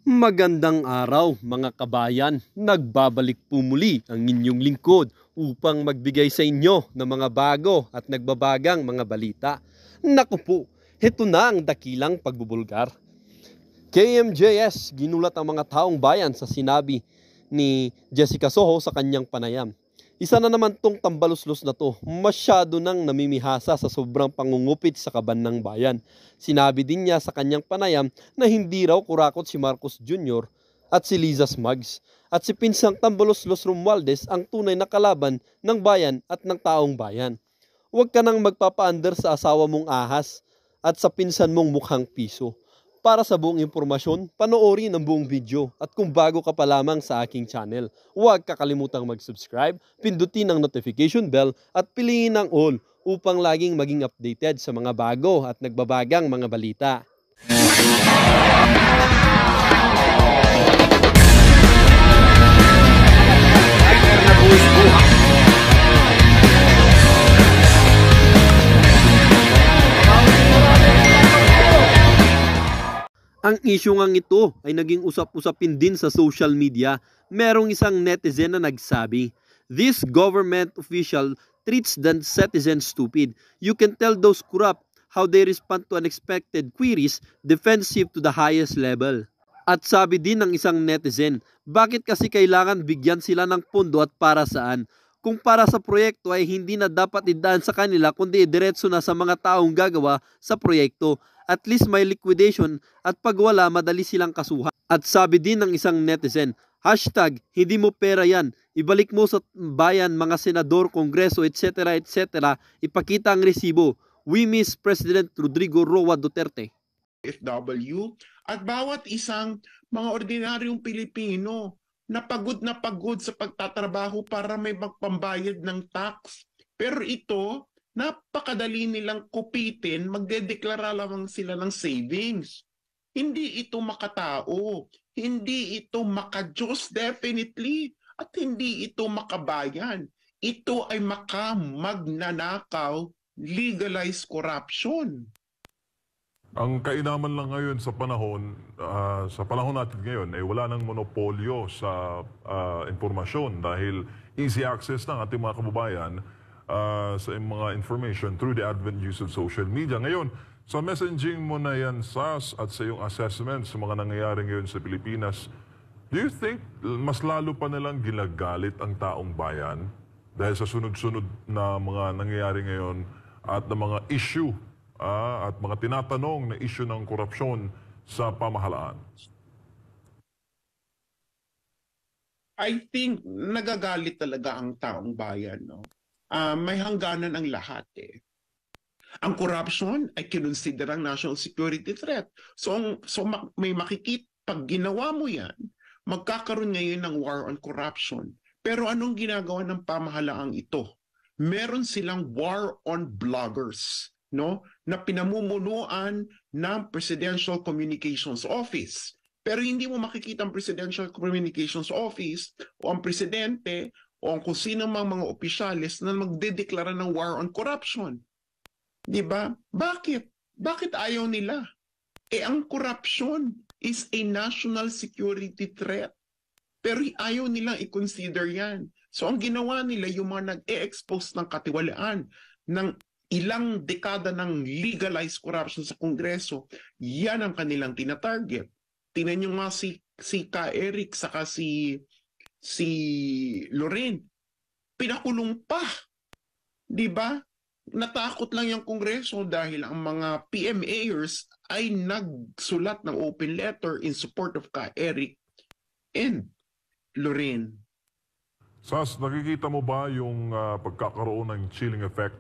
Magandang araw mga kabayan, nagbabalik po muli ang inyong lingkod upang magbigay sa inyo ng mga bago at nagbabagang mga balita. Naku po, ito na ang dakilang pagbubulgar. KMJS, ginulat ang mga taong bayan sa sinabi ni Jessica Soho sa kanyang panayam. Isa na naman tong tambaluslos na to, masyado nang namimihasa sa sobrang pangungupit sa kaban ng bayan. Sinabi din niya sa kanyang panayam na hindi raw kurakot si Marcos Jr. at si Liza Smugs at si pinsang tambaluslos Romualdez ang tunay na kalaban ng bayan at ng taong bayan. Huwag ka nang magpapaandar sa asawa mong ahas at sa pinsan mong mukhang piso. Para sa buong impormasyon, panoorin ang buong video at kung bago ka pa lamang sa aking channel, huwag kakalimutang mag-subscribe, pindutin ang notification bell at piliin ang all upang laging maging updated sa mga bago at nagbabagang mga balita. Ang issue ngang ito ay naging usap-usapin din sa social media. Merong isang netizen na nagsabi, "This government official treats the citizens stupid. You can tell those corrupt how they respond to unexpected queries, defensive to the highest level." At sabi din ng isang netizen, bakit kasi kailangan bigyan sila ng pondo at para saan? Kung para sa proyekto ay hindi na dapat idaan sa kanila kundi diretso na sa mga taong gagawa sa proyekto. At least may liquidation at pag wala madali silang kasuhan. At sabi din ng isang netizen, hashtag, hindi mo pera yan, ibalik mo sa bayan mga senador, kongreso, etc. etc. Ipakita ang resibo. We miss President Rodrigo Roa Duterte. FW at bawat isang mga ordinaryong Pilipino na pagod sa pagtatrabaho para may magpambayad ng tax. Pero ito, napakadali nilang kupitin, magdedeklara lamang sila ng savings. Hindi ito makatao, hindi ito makadiyos definitely, at hindi ito makabayan. Ito ay magnanakaw, legalized corruption. Ang kainaman lang ngayon sa panahon natin ngayon ay wala nang monopolyo sa impormasyon dahil easy access ng ating mga kababayan sa mga information through the advent use of social media. Ngayon, sa messaging mo na yan, SAS, at sa iyong assessment sa mga nangyayari ngayon sa Pilipinas, do you think mas lalo pa nilang ginagalit ang taong bayan dahil sa sunod-sunod na mga nangyayari ngayon at na mga issue at mga tinatanong na issue ng korupsyon sa pamahalaan? I think nagagalit talaga ang taong bayan, no? May hangganan ang lahat eh. Ang corruption ay kinonsiderang national security threat. So may makikita, pag ginawa mo yan, magkakaroon ngayon ng war on corruption. Pero anong ginagawa ng pamahalaang ito? Meron silang war on bloggers, no? Na pinamumunuan ng Presidential Communications Office. Pero hindi mo makikita ang Presidential Communications Office o ang presidente o kung sino mang mga opisyalis na magdedeklara ng war on corruption. Di ba? Bakit? Bakit ayaw nila? Ang corruption is a national security threat. Pero ayaw nilang i-consider yan. So ang ginawa nila, yung mga nag-e-expose ng katiwalaan ng ilang dekada ng legalized corruption sa Kongreso, yan ang kanilang tinatarget. Tingnan nyo nga si Ka Eric saka si Loren, pinakulong pa. Di ba? Natakot lang yung Kongreso dahil ang mga PMAers ay nagsulat ng open letter in support of Ka Eric and Loren. SAS, nakikita mo ba yung pagkakaroon ng chilling effect?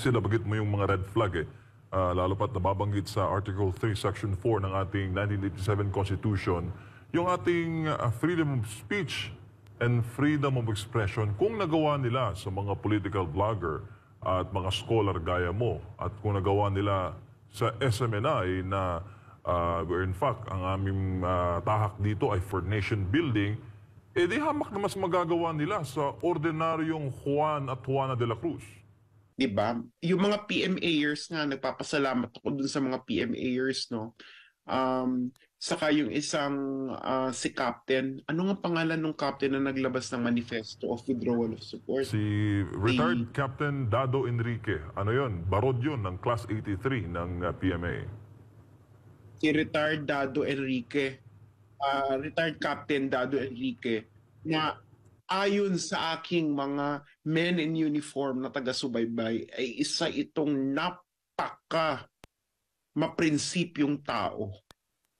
Kasi nabanggit mo yung mga red flag eh. Lalo pat nababanggit sa Article 3, Section 4 ng ating 1987 Constitution, yung ating freedom of speech and freedom of expression, kung nagawa nila sa mga political blogger at mga scholar gaya mo, at kung nagawa nila sa SMNI na where in fact ang aming tahak dito ay for nation building, di hamak na mas magagawa nila sa ordinaryong Juan at Juana de la Cruz. Diba? Yung mga PMAers nga, nagpapasalamat ako dun sa mga PMAers, no? Saka yung isang si Captain, ano nga pangalan ng Captain na naglabas ng manifesto of withdrawal of support? Si retired Captain Dado Enrique, ano yun? Barod yun ng Class 83 ng PMA. Si retired Dado Enrique, retired Captain Dado Enrique, na ayon sa aking mga men in uniform na taga-subaybay, ay isa itong napaka maprinsipyong tao.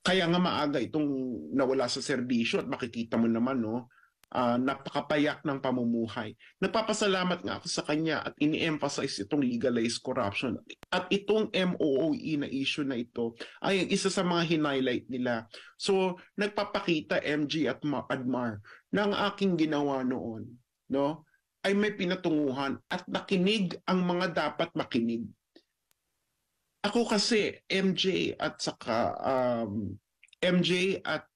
Kaya nga maaga itong nawala sa serbisyo at makikita mo naman, no, napakapayak ng pamumuhay. Nagpapasalamat nga ako sa kanya at ini-emphasize itong legalized corruption. At itong MOOE na issue na ito ay ang isa sa mga hinighlight nila. So, nagpapakita MG at Admar na ang aking ginawa noon, no, ay may pinatunguhan at nakinig ang mga dapat makinig. Ako kasi, MJ at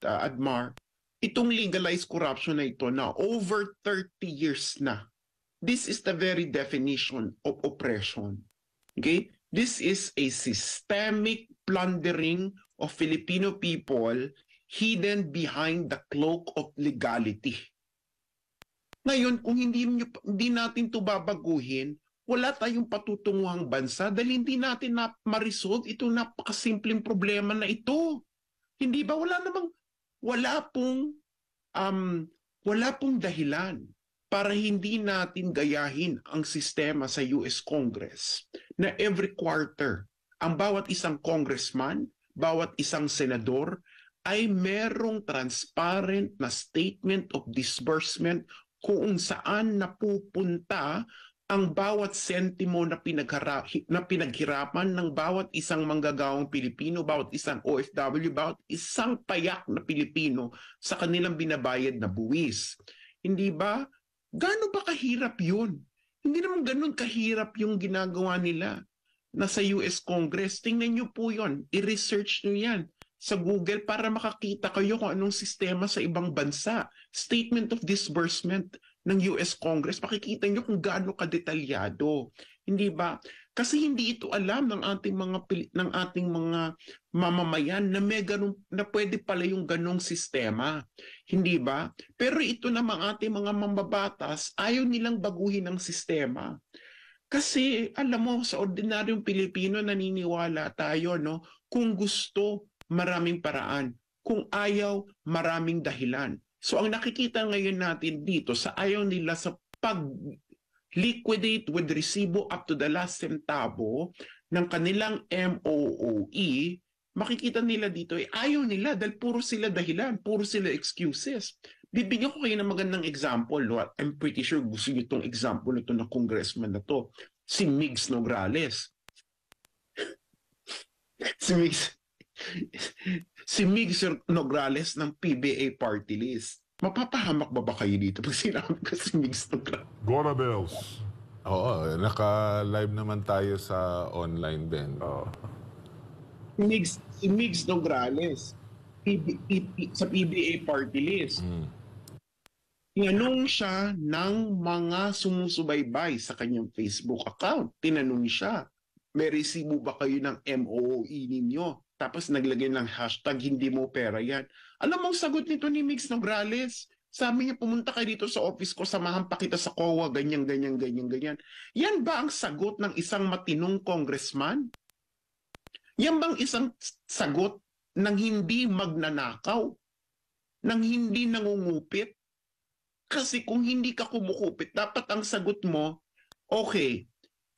Admar, itong legalized corruption na ito na over 30 years na. This is the very definition of oppression. Okay? This is a systemic plundering of Filipino people hidden behind the cloak of legality. Ngayon, kung hindi natin ito babaguhin, wala tayong patutunguhang bansa dahil hindi natin ma-resolve itong napakasimpleng problema na ito. Hindi ba? Wala pong dahilan para hindi natin gayahin ang sistema sa US Congress na every quarter, ang bawat isang congressman, bawat isang senador ay merong transparent na statement of disbursement kung saan napupunta ang bawat sentimo na pinaghirapan ng bawat isang manggagawang Pilipino, bawat isang OFW, bawat isang payak na Pilipino sa kanilang binabayad na buwis. Hindi ba? Gaano ba kahirap yun? Hindi naman ganun kahirap yung ginagawa nila na sa US Congress. Tingnan nyo po yun. I-research nyo yan sa Google para makakita kayo kung anong sistema sa ibang bansa. Statement of disbursement ng US Congress, makikita nyo kung gaano kadetalyado. Hindi ba? Kasi hindi ito alam ng ating mga mamamayan na na pwede pala yung ganong sistema. Hindi ba? Pero ito namang ating mga mambabatas, ayaw nilang baguhin ang sistema. Kasi alam mo, sa ordinaryong Pilipino naniniwala tayo, no? Kung gusto, maraming paraan. Kung ayaw, maraming dahilan. So ang nakikita ngayon natin dito sa ayaw nila sa pag-liquidate with resibo up to the last centavo ng kanilang MOOE, makikita nila dito ay ayaw nila dahil puro sila dahilan, puro sila excuses. Bibigyan ko kayo ng magandang example. No? I'm pretty sure gusto nyo itong example nito na congressman na to. Si Migs Nograles. Si Migs Nograles ng PBA party list. Mapapahamak ba kayo dito pag sinabi ko si Migs Nograles? Gora Bells. Oo, naka-live naman tayo sa online, Ben. Si Migs Nograles sa PBA party list. Tinanong siya ng mga sumusubaybay sa kanyang Facebook account. Tinanong siya, may resibo ba kayo ng MOOE ninyo? Tapos naglagay ng hashtag, hindi mo pera yan. Alam mo ang sagot nito ni Migs Nograles? Sabi niya, pumunta kayo dito sa office ko, samahan pa kita sa COA, ganyan. Yan ba ang sagot ng isang matinong congressman? Yan bang isang sagot ng hindi magnanakaw? Ng hindi nangungupit? Kasi kung hindi ka kumukupit, dapat ang sagot mo, okay,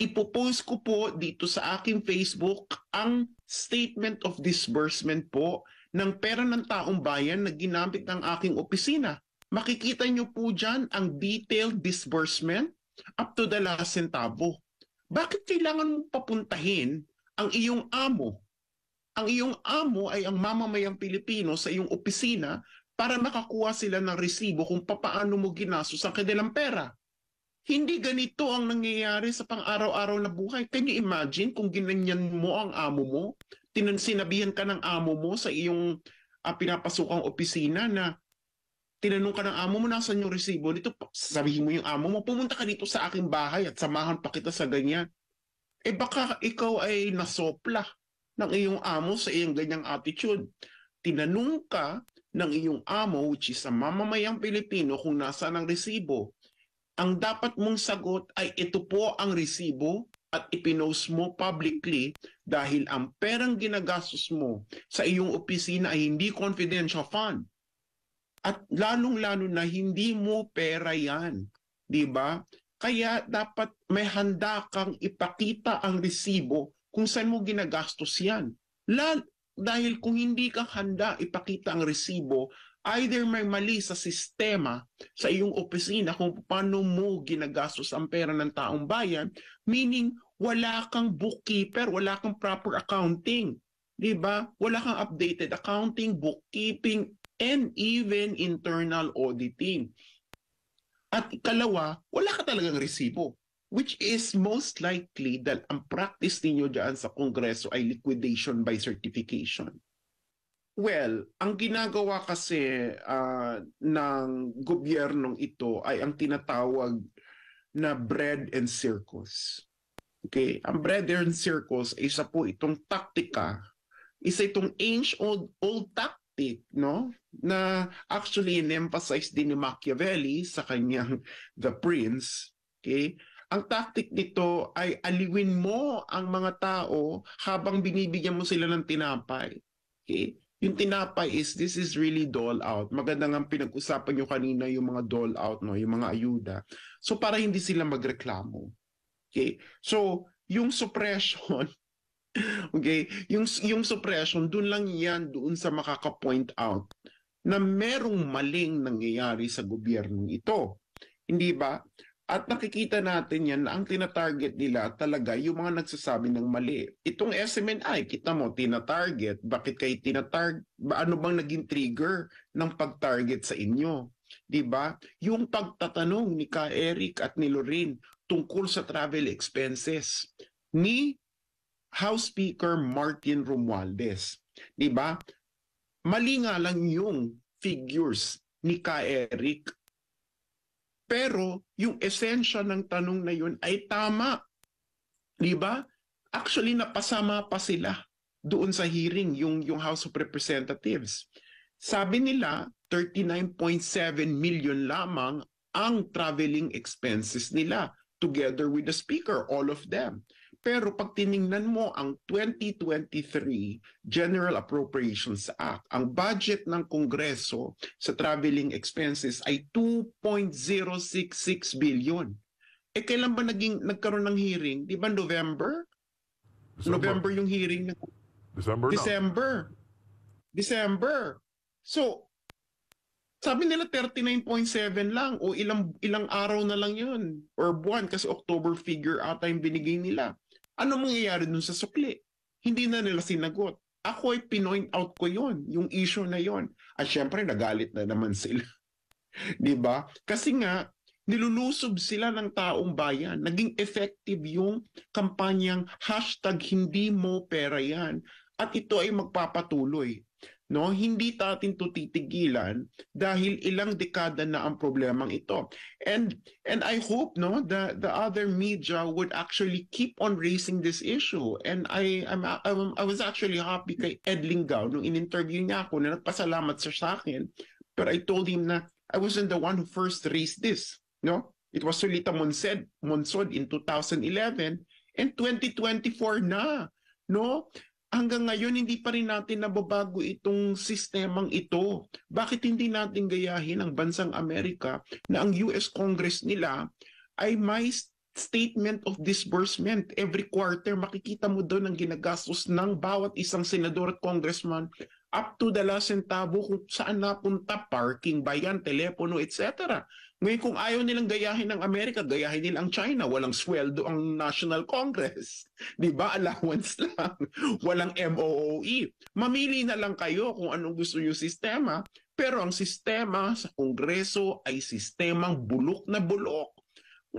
ipopost ko po dito sa aking Facebook ang statement of disbursement po ng pera ng taong bayan na ginamit ng aking opisina. Makikita nyo po dyan ang detailed disbursement up to the last centavo. Bakit kailangan mo papuntahin ang iyong amo? Ang iyong amo ay ang mamamayang Pilipino sa iyong opisina para makakuha sila ng resibo kung papaano mo ginastos ang kanilang pera. Hindi ganito ang nangyayari sa pang-araw-araw na buhay. Can you imagine kung ginanyan mo ang amo mo? Sinabihan ka ng amo mo sa iyong pinapasukang opisina na tinanong ka ng amo mo, nasan yung resibo? Dito, sabihin mo yung amo mo, pumunta ka dito sa aking bahay at samahan pa kita sa ganyan. Baka ikaw ay nasopla ng iyong amo sa iyong ganyang attitude. tinanong ka ng iyong amo, which is ang mamamayang Pilipino, kung nasaan ang resibo, ang dapat mong sagot ay ito po ang resibo at ipinost mo publicly dahil ang perang ginagastos mo sa iyong opisina ay hindi confidential fund. At lalong-lalo na hindi mo pera yan. Di ba? Kaya dapat may handa kang ipakita ang resibo kung saan mo ginagastos yan. Dahil kung hindi ka handa ipakita ang resibo, either may mali sa sistema sa iyong opisina kung paano mo ginagastos ang pera ng taong bayan, meaning wala kang bookkeeper, wala kang proper accounting. Di ba? Wala kang updated accounting, bookkeeping, and even internal auditing. At ikalawa, wala ka talagang resibo, which is most likely that ang practice ninyo dyan sa Kongreso ay liquidation by certification. Well, ang ginagawa kasi ng gobyernong ito ay ang tinatawag na bread and circus. Okay? Ang bread and circus ay isa po itong taktika, isa itong old tactic, no? Na actually in-emphasize din ni Machiavelli sa kanyang The Prince. Okay? Ang tactic nito ay aliwin mo ang mga tao habang binibigyan mo sila ng tinapay. Okay? Yung tinapay this is really dole out. Maganda nga pinag-usapan nyo kanina yung mga dole out, no? Yung mga ayuda. So para hindi sila magreklamo. Okay? So yung suppression, okay? Yung suppression, dun lang yan doon sa makaka-point out na merong maling nangyayari sa gobyernong ito. Hindi ba? At nakikita natin yan na ang tinatarget nila talaga yung mga nagsasabi ng mali. Itong SMNI, kita mo, tinatarget. Bakit kayo tinatarget? Ano bang naging trigger ng pag-target sa inyo? Diba? Yung pagtatanong ni Ka Eric at ni Lorraine tungkol sa travel expenses ni House Speaker Martin Romualdez. Diba? Mali nga lang yung figures ni Ka Eric. Pero yung esensya ng tanong na yun ay tama. Di ba? Actually, napasama pa sila doon sa hearing, yung House of Representatives. Sabi nila, 39.7 million lamang ang traveling expenses nila together with the Speaker, all of them. Pero pag tiningnan mo ang 2023 General Appropriations Act, ang budget ng Kongreso sa traveling expenses ay 2.066 billion. Eh kailan ba nagkaroon ng hearing? Di ba November? November yung hearing. December. So, sabi nila 39.7 lang o ilang araw na lang yun or buwan kasi October figure ata yung binigay nila. Ano mangyayari dun sa sukli? Hindi na nila sinagot. Ako ay pinoint out ko yon, yung issue na yon. At syempre nagalit na naman sila. Di ba? Kasi nga nilulusob sila ng taong bayan. Naging effective yung kampanyang #hindi mo pera yan. At ito ay magpapatuloy. No, hindi natin to titigilan dahil ilang dekada na ang problemang ito. And I hope the other media would actually keep on raising this issue. And I was actually happy kay Ed Lingao nung in-interview niya ako na nagpasalamat sa akin. But I told him na I wasn't the one who first raised this, no? It was Solita Monsod in 2011 and 2024 na, no? Hanggang ngayon, hindi pa rin natin nababago itong sistemang ito. Bakit hindi natin gayahin ang bansang Amerika na ang US Congress nila ay may statement of disbursement every quarter? Makikita mo doon ang ginagastos ng bawat isang senador at congressman up to the last centavo kung saan napunta, parking ba yan, telepono, etc. Ngayon kung ayaw nilang gayahin ng Amerika, gayahin nila ang China. Walang sweldo ang National Congress. Di ba? Allowance lang. Walang MOOE. Mamili na lang kayo kung anong gusto yung sistema. Pero ang sistema sa Kongreso ay sistemang bulok na bulok.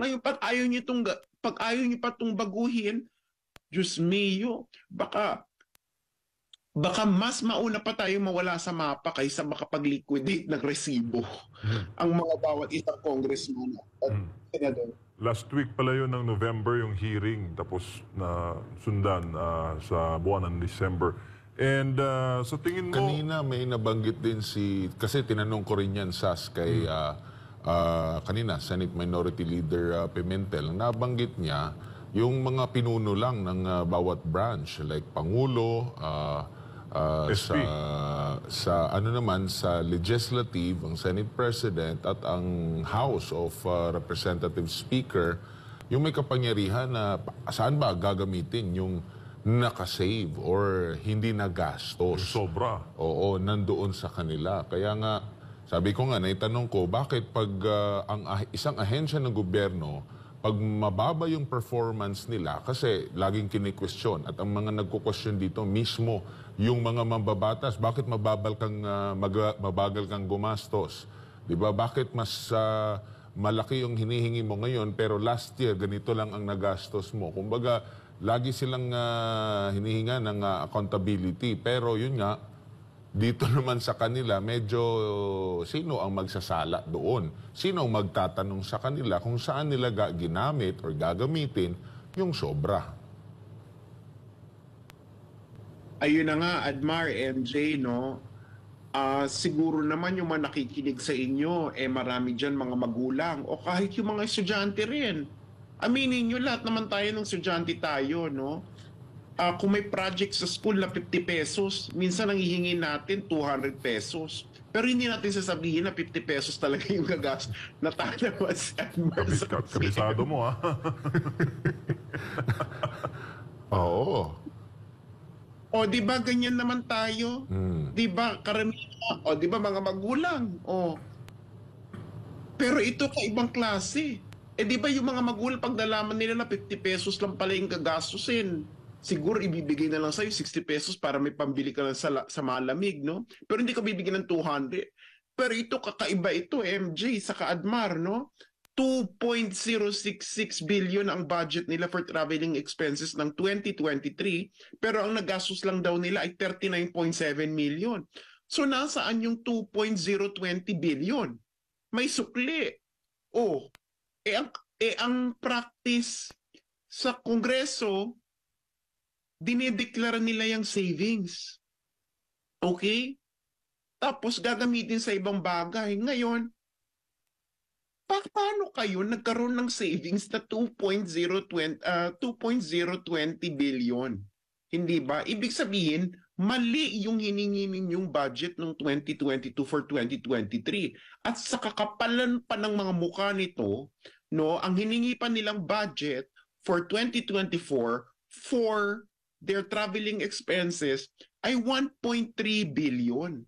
Ngayon, pag ayaw niyo pa itong baguhin, Diyos mio, baka mas mauna pa tayo mawala sa mapa kaysa makapag-liquidate ng resibo ang mga bawat isang congressman at senador. Last week pala yun ng November yung hearing tapos na sundan sa buwan ng December. And sa tingin mo, Kanina may nabanggit din kasi tinanong ko rin yan, Sas, kay kanina, Senate Minority Leader Pimentel. Ang nabanggit niya, yung mga pinuno lang ng bawat branch, like Pangulo, SP. sa ano naman, sa Legislative, ang Senate President at ang House of Representative Speaker, yung may kapangyarihan na saan ba gagamitin yung nakasave or hindi nagastos. sobra. Oo, nandoon sa kanila. Kaya nga, sabi ko nga, naitanong ko, bakit pag isang ahensya ng gobyerno, pag mababa yung performance nila, kasi laging kini-question, at ang mga nagko-question dito mismo, yung mga mambabatas, bakit mabagal kang gumastos? Diba? Bakit mas malaki yung hinihingi mo ngayon, pero last year, ganito lang ang nagastos mo? Kumbaga, lagi silang hinihinga ng accountability. Pero yun nga, dito naman sa kanila, medyo sino ang magsasala doon? Sino ang magtatanong sa kanila kung saan nila ginamit or gagamitin yung sobra? Ayun na nga, Admar, MJ, no? Siguro naman yung mga nakikinig sa inyo, marami dyan mga magulang o kahit yung mga estudyante rin. Aminin nyo, lahat naman tayo ng estudyante tayo, no? Kung may project sa school na 50 pesos, minsan ang hihingi natin 200 pesos. Pero hindi natin sasabihin na 50 pesos talaga yung gagas na tanawa si Admar. Kabisado mo, ha? Oo. O, di ba ganyan naman tayo? Di ba karamihan? O, di ba mga magulang? O. Pero ito kaibang klase. Di ba yung mga magulang pag nalaman nila na 50 pesos lang pala yung gagastusin, siguro ibibigay na lang sa'yo 60 pesos para may pambili ka lang sa malamig, no? Pero hindi ka bibigyan ng 200. Pero ito, kakaiba ito, MJ, sa Kaadmar, no? 2.066 billion ang budget nila for traveling expenses ng 2023, pero ang nagastos lang daw nila ay 39.7 million. So nasaan yung 2.020 billion? May sukli. Oh, ang practice sa Kongreso, dinideklara nila yung savings. Okay? Tapos gagamitin sa ibang bagay. Ngayon, paano kayo nagkaroon ng savings na 2.020 billion? Hindi ba? Ibig sabihin, mali yung hiningi ninyong budget ng 2022 for 2023. At sa kakapalan pa ng mga mukha nito, no, ang hiningi pa nilang budget for 2024 for their traveling expenses ay 1.3 billion.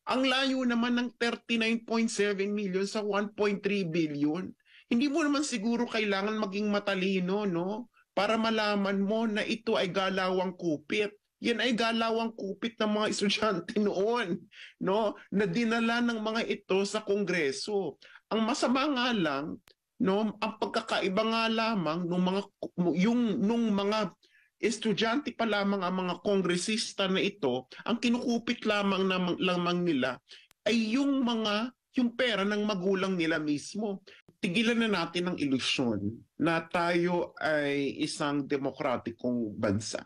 Ang layo naman ng 39.7 million sa 1.3 billion. Hindi mo naman siguro kailangan maging matalino, no? Para malaman mo na ito ay galawang kupit. Yan ay galawang kupit ng mga estudyante noon, no? Na dinala ng mga ito sa Kongreso. Ang masama nga lang, no, ang pagkakaiba nga lamang nung mga estudyante pa lamang ang mga kongresista na ito, ang kinukupit lamang nila ay yung pera ng magulang nila mismo. Tigilan na natin ang ilusyon na tayo ay isang demokratikong bansa.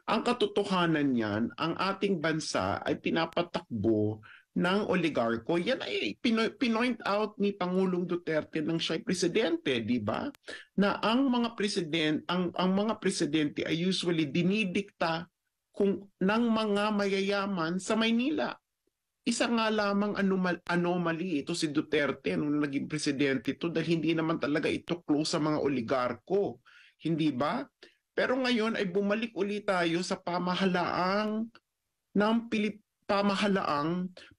Ang katotohanan niyan, ang ating bansa ay pinapatakbo ng oligarko. Yan ay pinoint out ni Pangulong Duterte nang siya'y presidente, di ba? Na ang mga presidente ay usually dinidikta ng mga mayayaman sa Maynila. Isa nga lamang anomaly ito si Duterte nung naging presidente ito dahil hindi naman talaga ito close sa mga oligarko. Hindi ba? Pero ngayon ay bumalik ulit tayo sa pamahalaang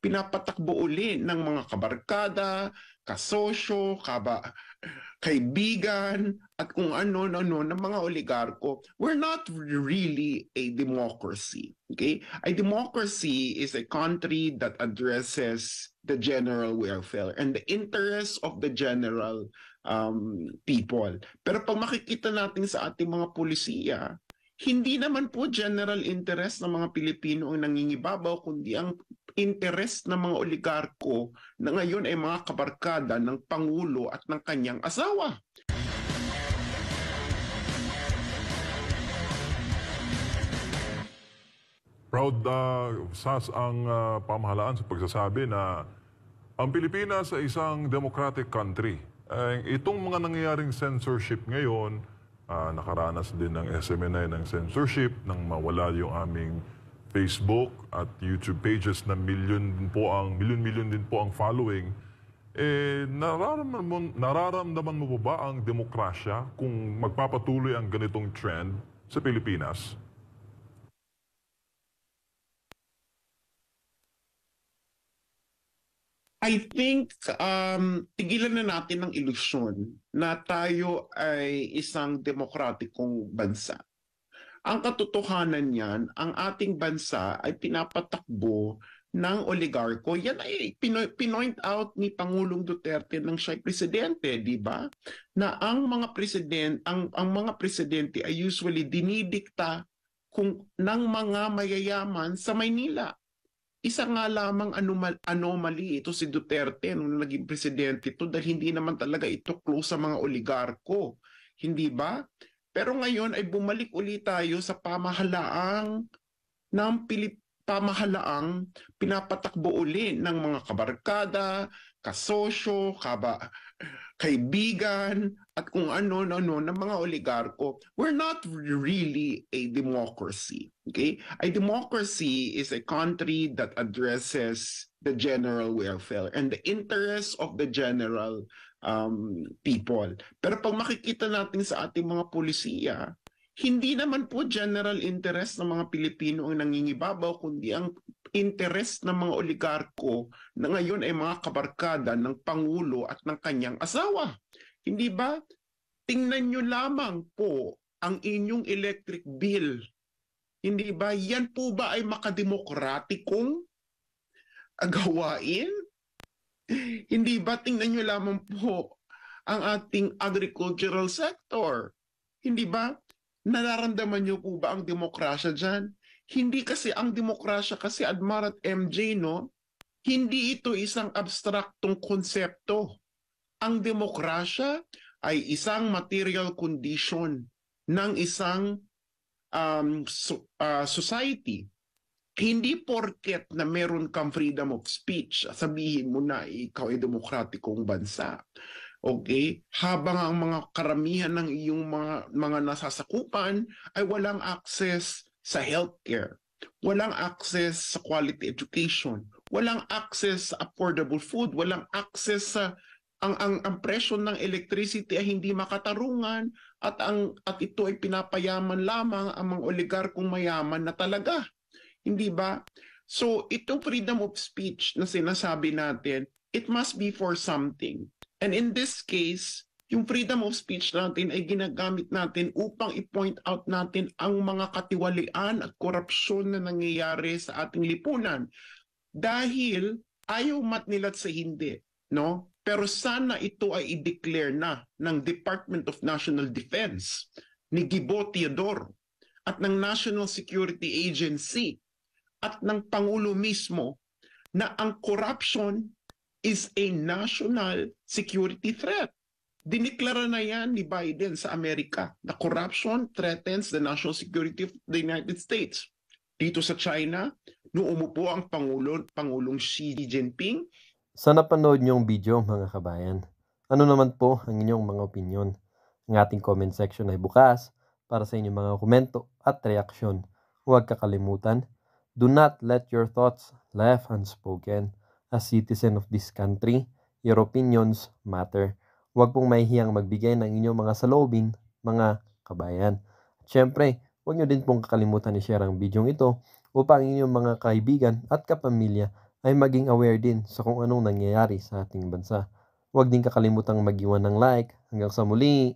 pinapatakbo uli ng mga kabarkada, kasosyo, kaibigan, at kung ano ng mga oligarko. We're not really a democracy. Okay? A democracy is a country that addresses the general welfare and the interests of the general people. Pero pag makikita natin sa ating mga pulisiya, hindi naman po general interest ng mga Pilipino ang nangingibabaw, kundi ang interest ng mga oligarko na ngayon ay mga kabarkada ng Pangulo at ng kanyang asawa. Proud SAS ang pamahalaan sa pagsasabi na ang Pilipinas ay isang democratic country. Itong mga nangyayaring censorship ngayon, nakaranas din ng SMNI ng censorship nang mawala yung aming Facebook at YouTube pages na milyon din po ang following. Nararamdaman mo po ba ang demokrasya kung magpapatuloy ang ganitong trend sa Pilipinas? I think tigilan na natin ang ilusyon na tayo ay isang demokratikong bansa. Ang katotohanan niyan, ang ating bansa ay pinapatakbo ng oligarko. Yan ay pinoint out ni Pangulong Duterte nang siya'y presidente, di ba? Na ang mga presidente ay usually dinidikta ng mga mayayaman sa Maynila. Isa nga lamang anomaly ito si Duterte nung naging presidente ito dahil hindi naman talaga ito close sa mga oligarko. Hindi ba? Pero ngayon ay bumalik ulit tayo sa pamahalaang pinapatakbo uli ng mga kabarkada, kasosyo, kaibigan, at kung ano ng mga oligarko. We're not really a democracy. Okay? A democracy is a country that addresses the general welfare and the interests of the general people. Pero pag makikita natin sa ating mga pulisiya, hindi naman po general interest ng mga Pilipino ang nangingibabaw, kundi ang interest ng mga oligarko na ngayon ay mga kabarkada ng Pangulo at ng kanyang asawa. Hindi ba? Tingnan nyo lamang po ang inyong electric bill. Hindi ba? Yan po ba ay makademokratikong gawain? Hindi ba? Tingnan nyo lamang po ang ating agricultural sector. Hindi ba? Nararamdaman nyo po ba ang demokrasya dyan? Hindi kasi ang demokrasya kasi Admar at MJ, no? Hindi ito isang abstraktong konsepto. Ang demokrasya ay isang material condition ng isang society. Hindi porket na meron kang freedom of speech, sabihin mo na ikaw ay demokratikong bansa. Okay? Habang ang mga karamihan ng iyong mga nasasakupan ay walang access sa healthcare, walang access sa quality education, walang access sa affordable food, walang access sa ang presyo ng electricity ay hindi makatarungan at ito ay pinapayaman lamang ang mga oligarkong mayaman na talaga. Hindi ba? So itong freedom of speech na sinasabi natin, it must be for something. And in this case, yung freedom of speech natin ay ginagamit natin upang i-point out natin ang mga katiwalian at korupsyon na nangyayari sa ating lipunan. Dahil ayaw matnilat sa hindi, no? Pero sana ito ay i-declare na ng Department of National Defense, ni Gibo Teodoro, at ng National Security Agency, at ng Pangulo mismo, na ang corruption is a national security threat. Diniklara na yan ni Biden sa Amerika na corruption threatens the national security of the United States. Dito sa China, noong umupo ang Pangulong Xi Jinping. Sa napanood niyong video mga kabayan, ano naman po ang inyong mga opinyon? Ang ating comment section ay bukas para sa inyong mga komento at reaksyon. Huwag kakalimutan, do not let your thoughts left unspoken. As citizen of this country, your opinions matter. Huwag pong mahihiyang magbigay ng inyong mga saloobin, mga kabayan. At syempre, huwag nyo din pong kakalimutan i-share ang video ito upang inyong mga kaibigan at kapamilya ay maging aware din sa kung anong nangyayari sa ating bansa. Huwag din kakalimutang mag-iwan ng like. Hanggang sa muli!